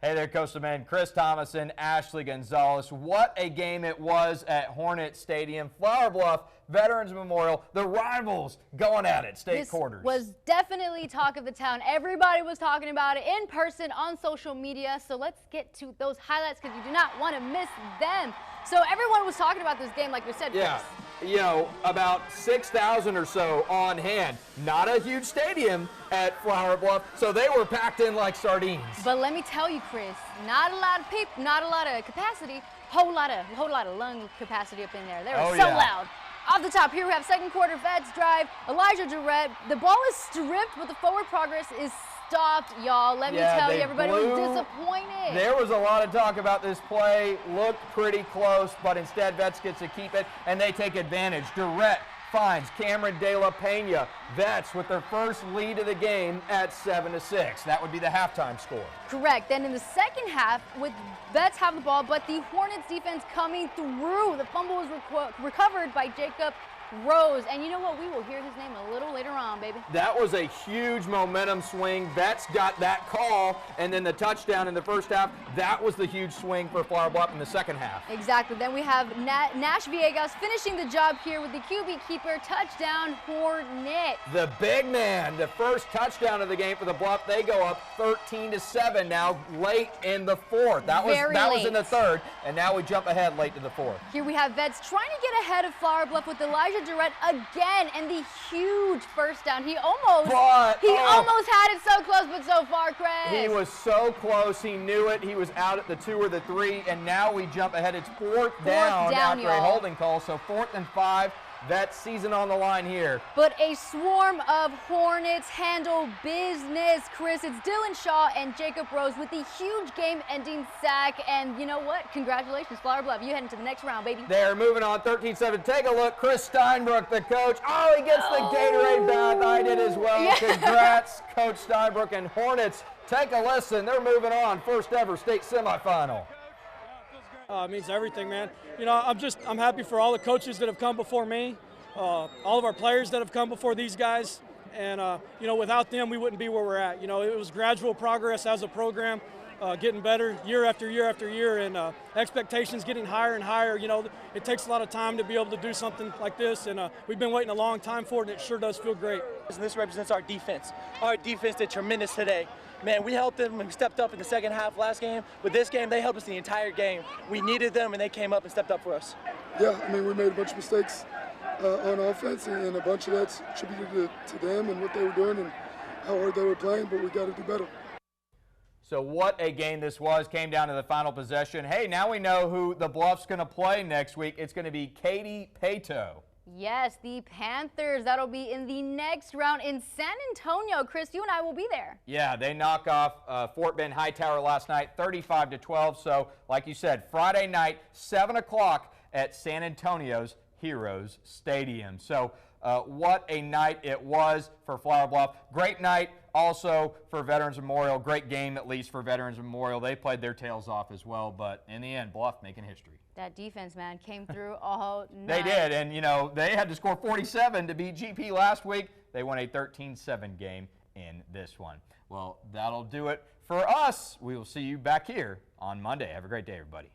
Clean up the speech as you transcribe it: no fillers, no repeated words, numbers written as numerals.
Hey there, Coastal Men. Chris Thomason, Ashley Gonzalez. What a game it was at Hornets Stadium. Flour Bluff, Veterans Memorial, the rivals going at it, state quarters. This was definitely talk of the town. Everybody was talking about it in person, on social media. So let's get to those highlights because you do not want to miss them. So everyone was talking about this game, like we said, Chris. Yeah, you know, about 6,000 or so on hand. Not a huge stadium at Flour Bluff, so they were packed in like sardines. But let me tell you, Chris, not a lot of people, not a lot of capacity, whole lot of lung capacity up in there. They were so loud. Off the top, here we have second quarter Vets drive. Elijah Durrett. The ball is stripped, but the forward progress is stopped, y'all. Let me tell you, everybody was disappointed. There was a lot of talk about this play. Looked pretty close, but instead Vets gets to keep it, and they take advantage. Durrett finds Cameron De La Pena. Vets with their first lead of the game at 7-6. That would be the halftime score. Correct. Then in the second half, with Vets have the ball, but the Hornets defense coming through. The fumble was recovered by Jacob Rose, and you know what? We will hear his name a little later on, baby. That was a huge momentum swing. Vets got that call, and then the touchdown in the first half. That was the huge swing for Flour Bluff in the second half. Exactly. Then we have Nash Villegas finishing the job here with the QB keeper. Touchdown, Hornets. The big man, the first touchdown of the game for the Bluff. They go up 13-7 now, late in the fourth. That was in the third, and now we jump ahead late to the fourth. Here we have Vets trying to get ahead of Flour Bluff with Elijah Durrett again, and the huge first down. He almost had it so close, but so far, Chris. He was so close. He knew it. He was out at the 2 or the 3, and now we jump ahead. It's fourth down after a holding call, so 4th and 5. That season on the line here. But a swarm of Hornets handle business, Chris. It's Dylan Shaw and Jacob Rose with the huge game-ending sack. And you know what? Congratulations, Flour Bluff. You head into the next round, baby. They're moving on 13-7. Take a look. Chris Steinbrook, the coach. Oh, he gets the Gatorade bath. I did as well. Yeah. Congrats, Coach Steinbrook. And Hornets, take a listen. They're moving on. First ever state semifinal. It means everything, man. You know, I'm happy for all the coaches that have come before me, all of our players that have come before these guys, and you know, without them, we wouldn't be where we're at. You know, it was gradual progress as a program, getting better year after year after year, and expectations getting higher and higher. You know, it takes a lot of time to be able to do something like this, and we've been waiting a long time for it, and it sure does feel great. And this represents our defense. Our defense did tremendous today. Man, we helped them when we stepped up in the second half last game. With this game, they helped us the entire game. We needed them, and they came up and stepped up for us. Yeah, I mean, we made a bunch of mistakes on offense, and a bunch of that's attributed to them and what they were doing and how hard they were playing, but we got to do better. So what a game this was. Came down to the final possession. Hey, now we know who the Bluff's going to play next week. It's going to be Katy Paetow. Yes, the Panthers. That'll be in the next round in San Antonio. Chris, you and I will be there. Yeah, they knock off Fort Bend Hightower last night, 35-12. So, like you said, Friday night, 7 o'clock at San Antonio's Heroes Stadium. So, what a night it was for Flour Bluff. Great night also for Veterans Memorial. Great game, at least, for Veterans Memorial. They played their tails off as well, but in the end, Bluff making history. That defense, man, came through all night. They did, and, you know, they had to score 47 to beat GP last week. They won a 13-7 game in this one. Well, that'll do it for us. We will see you back here on Monday. Have a great day, everybody.